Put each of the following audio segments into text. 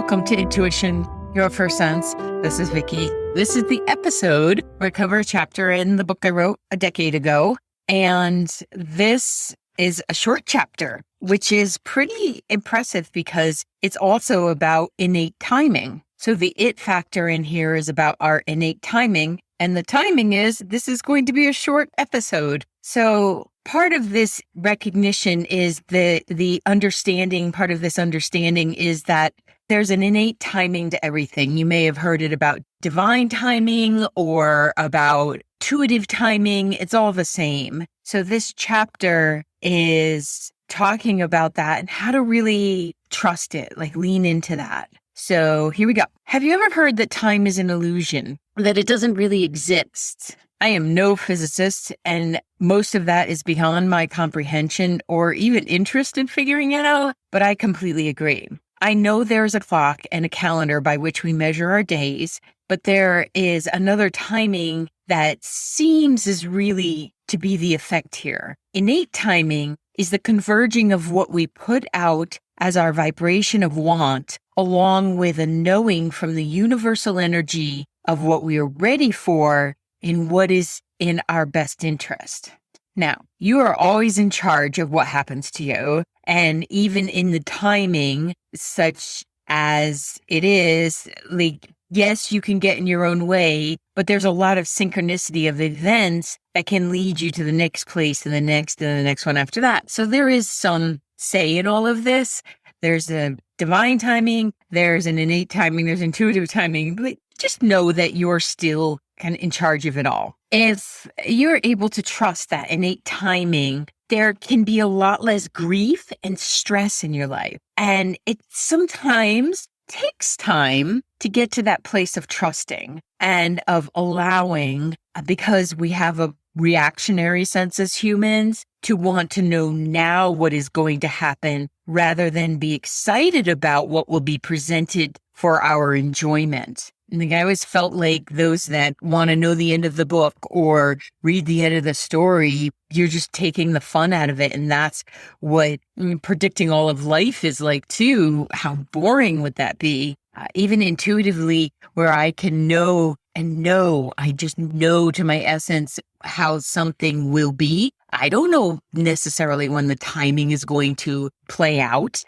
Welcome to Intuition, Your First Sense. This is Vicky. This is the episode where I cover a chapter in the book I wrote a decade ago. And this is a short chapter, which is pretty impressive because it's also about innate timing. So the it factor in here is about our innate timing. And the timing is this is going to be a short episode. So part of this recognition is the understanding, part of this understanding is that there's an innate timing to everything. You may have heard it about divine timing or about intuitive timing. It's all the same. So this chapter is talking about that and how to really trust it, like lean into that. So here we go. Have you ever heard that time is an illusion, that it doesn't really exist? I am no physicist, and most of that is beyond my comprehension or even interest in figuring it out, but I completely agree. I know there's a clock and a calendar by which we measure our days, but there is another timing that seems is really to be the effect here. Innate timing is the converging of what we put out as our vibration of want, along with a knowing from the universal energy of what we are ready for in what is in our best interest. Now, you are always in charge of what happens to you, and even in the timing, such as it is, like, yes, you can get in your own way, but there's a lot of synchronicity of events that can lead you to the next place and the next one after that. So there is some say in all of this. There's a divine timing, there's an innate timing, there's intuitive timing, but just know that you're still kind of in charge of it all. If you're able to trust that innate timing, there can be a lot less grief and stress in your life. And it sometimes takes time to get to that place of trusting and of allowing, because we have a reactionary sense as humans to want to know now what is going to happen rather than be excited about what will be presented for our enjoyment. And I always felt like those that want to know the end of the book or read the end of the story, you're just taking the fun out of it. And that's what predicting all of life is like too. How boring would that be? Even intuitively, where I can know, I just know to my essence how something will be. I don't know necessarily when the timing is going to play out.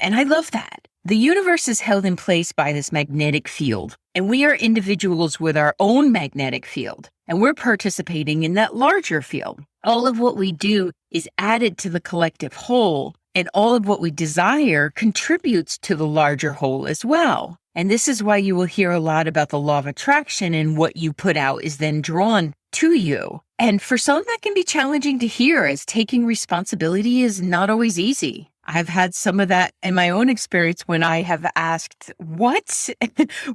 And I love that. The universe is held in place by this magnetic field, and we are individuals with our own magnetic field, and we're participating in that larger field. All of what we do is added to the collective whole, and all of what we desire contributes to the larger whole as well. And this is why you will hear a lot about the law of attraction, and what you put out is then drawn to you. And for some, that can be challenging to hear, as taking responsibility is not always easy. I've had some of that in my own experience when I have asked, what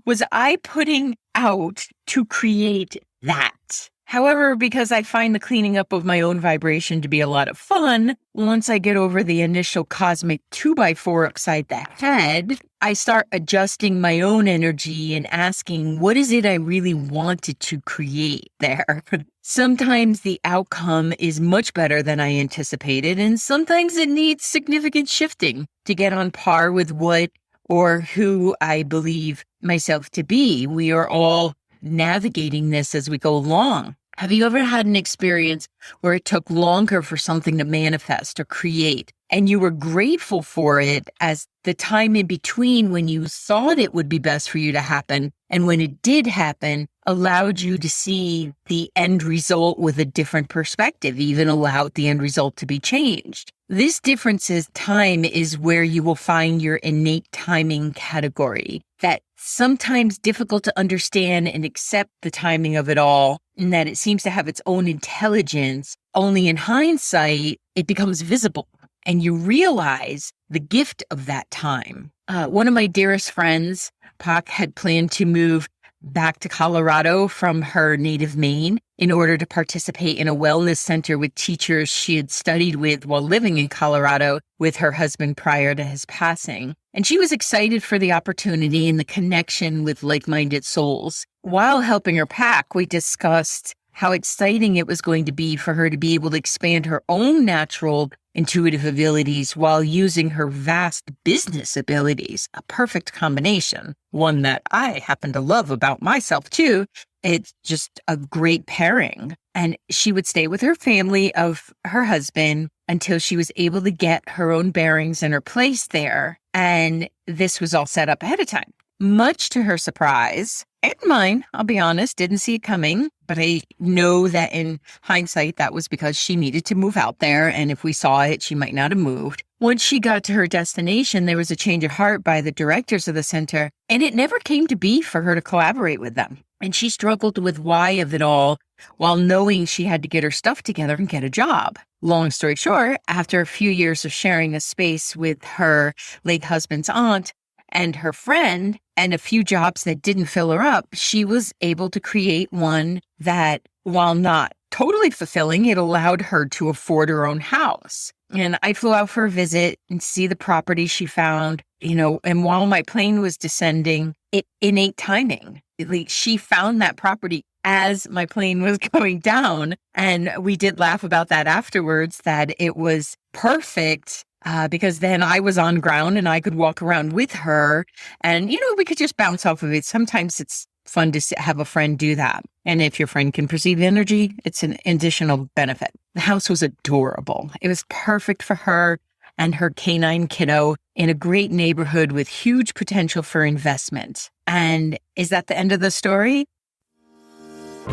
was I putting out to create that? However, because I find the cleaning up of my own vibration to be a lot of fun, once I get over the initial cosmic 2x4 upside the head, I start adjusting my own energy and asking, what is it I really wanted to create there? Sometimes the outcome is much better than I anticipated, and sometimes it needs significant shifting to get on par with what or who I believe myself to be. We are all navigating this as we go along. Have you ever had an experience where it took longer for something to manifest or create, and you were grateful for it as the time in between when you thought it would be best for you to happen, and when it did happen, allowed you to see the end result with a different perspective, even allowed the end result to be changed? This difference is time is where you will find your innate timing category. That sometimes difficult to understand and accept the timing of it all, and that it seems to have its own intelligence. Only in hindsight, it becomes visible, and you realize the gift of that time. One of my dearest friends, Pac, had planned to move back to Colorado from her native Maine in order to participate in a wellness center with teachers she had studied with while living in Colorado with her husband prior to his passing. And she was excited for the opportunity and the connection with like-minded souls. While helping her pack, we discussed how exciting it was going to be for her to be able to expand her own natural intuitive abilities while using her vast business abilities. A perfect combination, one that I happen to love about myself too. It's just a great pairing. And she would stay with her family of her husband until she was able to get her own bearings and her place there. And this was all set up ahead of time. Much to her surprise, and mine, I'll be honest, didn't see it coming. But I know that in hindsight, that was because she needed to move out there. And if we saw it, she might not have moved. Once she got to her destination, there was a change of heart by the directors of the center. And it never came to be for her to collaborate with them. And she struggled with why of it all while knowing she had to get her stuff together and get a job. Long story short, after a few years of sharing a space with her late husband's aunt and her friend and a few jobs that didn't fill her up, she was able to create one that, while not totally fulfilling, it allowed her to afford her own house. And I flew out for a visit and see the property she found, and while my plane was descending, innate timing. Like, she found that property as my plane was going down. And we did laugh about that afterwards, that it was perfect because then I was on ground and I could walk around with her and, we could just bounce off of it. Sometimes it's fun to have a friend do that. And if your friend can perceive energy, it's an additional benefit. The house was adorable. It was perfect for her and her canine kiddo in a great neighborhood with huge potential for investment. And is that the end of the story?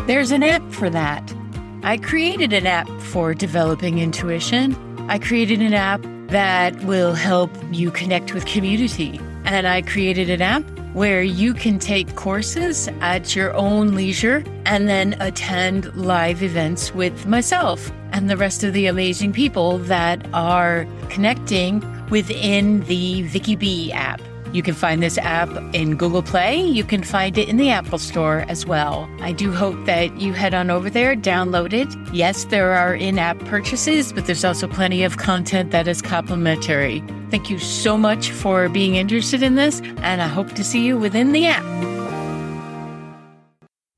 There's an app for that. I created an app for developing intuition. I created an app that will help you connect with community. And I created an app where you can take courses at your own leisure and then attend live events with myself and the rest of the amazing people that are connecting within the Vicky B app. You can find this app in Google Play. You can find it in the Apple Store as well. I do hope that you head on over there, download it. Yes, there are in-app purchases, but there's also plenty of content that is complimentary. Thank you so much for being interested in this, and I hope to see you within the app.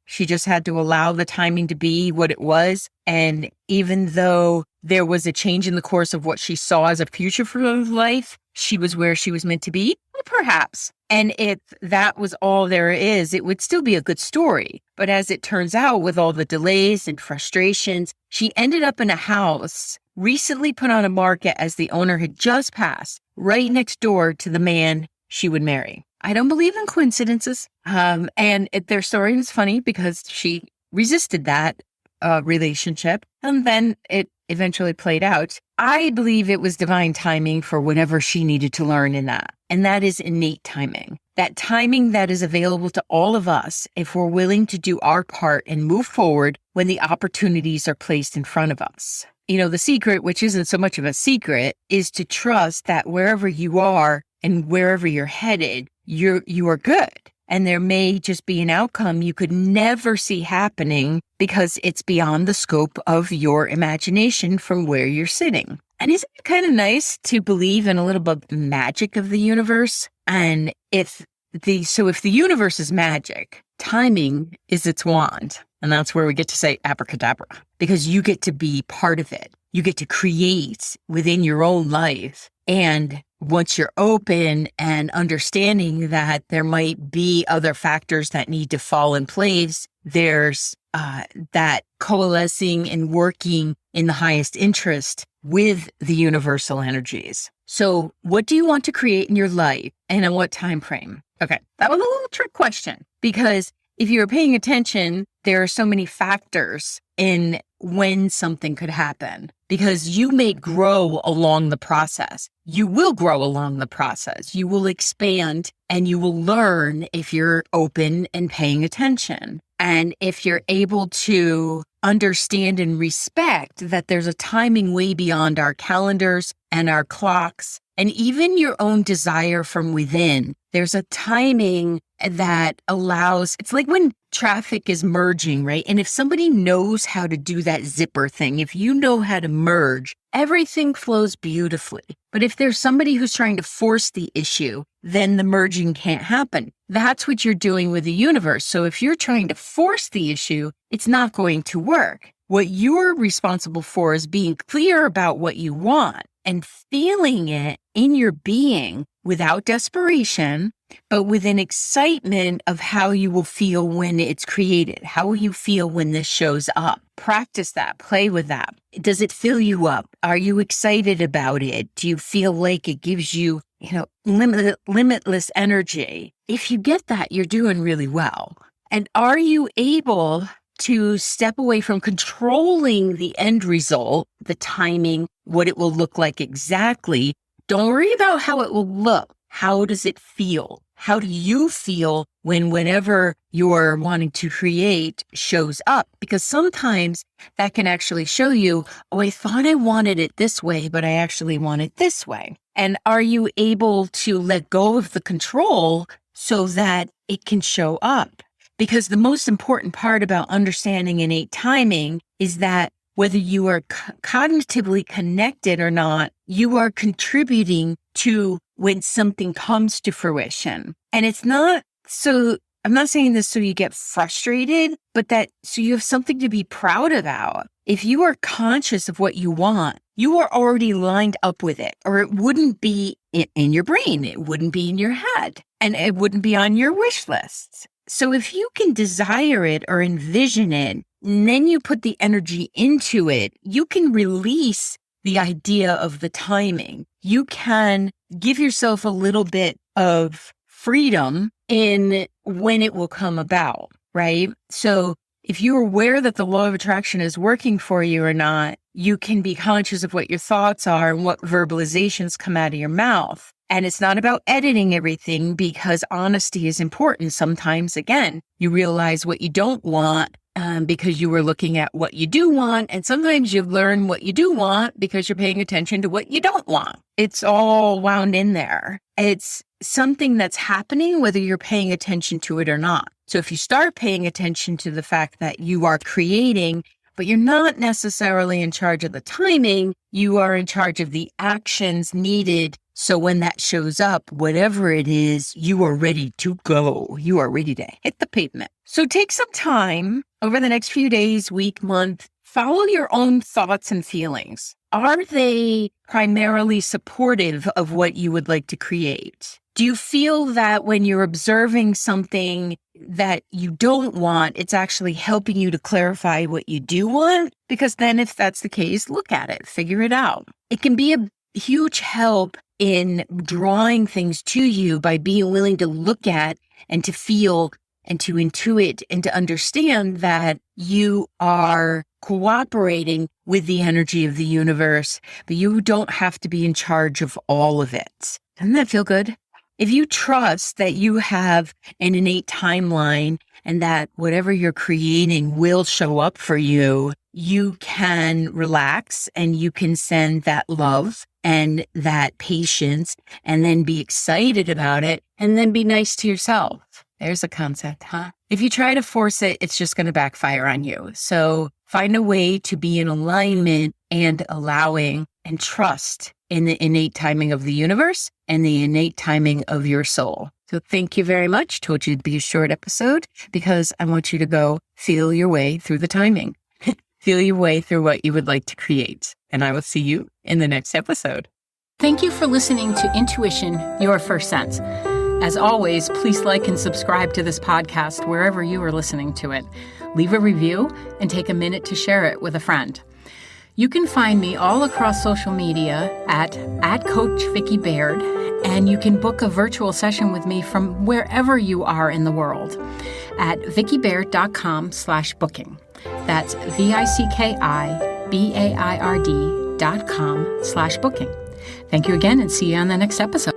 She just had to allow the timing to be what it was. And even though there was a change in the course of what she saw as a future for her life, she was where she was meant to be, well, perhaps. And if that was all there is, it would still be a good story. But as it turns out, with all the delays and frustrations, she ended up in a house recently put on a market as the owner had just passed, right next door to the man she would marry. I don't believe in coincidences. Their story was funny because she resisted that relationship, and then it eventually played out. I believe it was divine timing for whatever she needed to learn in that. And that is innate timing. That timing that is available to all of us if we're willing to do our part and move forward when the opportunities are placed in front of us. The secret, which isn't so much of a secret, is to trust that wherever you are and wherever you're headed, you are good. And there may just be an outcome you could never see happening because it's beyond the scope of your imagination from where you're sitting. And isn't it kind of nice to believe in a little bit of the magic of the universe? And if the universe is magic, timing is its wand. And that's where we get to say abracadabra, because you get to be part of it. You get to create within your own life. And once you're open and understanding that there might be other factors that need to fall in place, there's that coalescing and working in the highest interest with the universal energies. So what do you want to create in your life and in what time frame? Okay, that was a little trick question, because if you're paying attention, there are so many factors in when something could happen, because you may grow along the process. You will grow along the process. You will expand and you will learn if you're open and paying attention. And if you're able to understand and respect that there's a timing way beyond our calendars and our clocks, and even your own desire from within, there's a timing that allows, it's like when traffic is merging, right? And if somebody knows how to do that zipper thing, if you know how to merge, everything flows beautifully. But if there's somebody who's trying to force the issue, then the merging can't happen. that's what you're doing with the universe. So if you're trying to force the issue, it's not going to work. What you're responsible for is being clear about what you want and feeling it in your being without desperation, but with an excitement of how you will feel when it's created. How will you feel when this shows up? Practice that. Play with that. Does it fill you up? Are you excited about it? Do you feel like it gives you, limitless energy? If you get that, you're doing really well. And are you able to step away from controlling the end result, the timing, what it will look like exactly? Don't worry about how it will look. How does it feel? How do you feel when whatever you're wanting to create shows up? Because sometimes that can actually show you, oh, I thought I wanted it this way, but I actually want it this way. And are you able to let go of the control so that it can show up? Because the most important part about understanding innate timing is that whether you are cognitively connected or not, you are contributing to when something comes to fruition. And it's not so, I'm not saying this so you get frustrated, but that so you have something to be proud about. If you are conscious of what you want, you are already lined up with it, or it wouldn't be in your brain. It wouldn't be in your head, and it wouldn't be on your wish list. So if you can desire it or envision it, and then you put the energy into it, you can release the idea of the timing. You can give yourself a little bit of freedom in when it will come about, right? So if you're aware that the law of attraction is working for you or not, you can be conscious of what your thoughts are and what verbalizations come out of your mouth. And it's not about editing everything, because honesty is important. Sometimes, again, you realize what you don't want because you were looking at what you do want. And sometimes you learn what you do want because you're paying attention to what you don't want. It's all wound in there. It's something that's happening whether you're paying attention to it or not. So if you start paying attention to the fact that you are creating, but you're not necessarily in charge of the timing, you are in charge of the actions needed. So when that shows up, whatever it is, you are ready to go. You are ready to hit the pavement. So take some time over the next few days, week, month, follow your own thoughts and feelings. Are they primarily supportive of what you would like to create? Do you feel that when you're observing something that you don't want, it's actually helping you to clarify what you do want? Because then if that's the case, look at it, figure it out. It can be a huge help in drawing things to you by being willing to look at and to feel and to intuit and to understand that you are cooperating with the energy of the universe, but you don't have to be in charge of all of it. Doesn't that feel good? If you trust that you have an innate timeline and that whatever you're creating will show up for you, you can relax and you can send that love and that patience and then be excited about it and then be nice to yourself. There's a concept, huh? If you try to force it, it's just going to backfire on you. So find a way to be in alignment and allowing and trust in the innate timing of the universe and the innate timing of your soul. So thank you very much. Told you it'd be a short episode because I want you to go feel your way through the timing. Feel your way through what you would like to create. And I will see you in the next episode. Thank you for listening to Intuition, Your First Sense. As always, please like and subscribe to this podcast wherever you are listening to it. Leave a review and take a minute to share it with a friend. You can find me all across social media at Coach Vicki Baird, and you can book a virtual session with me from wherever you are in the world at vickibaird.com/booking. That's VICKIBAIRD.com/booking. Thank you again and see you on the next episode.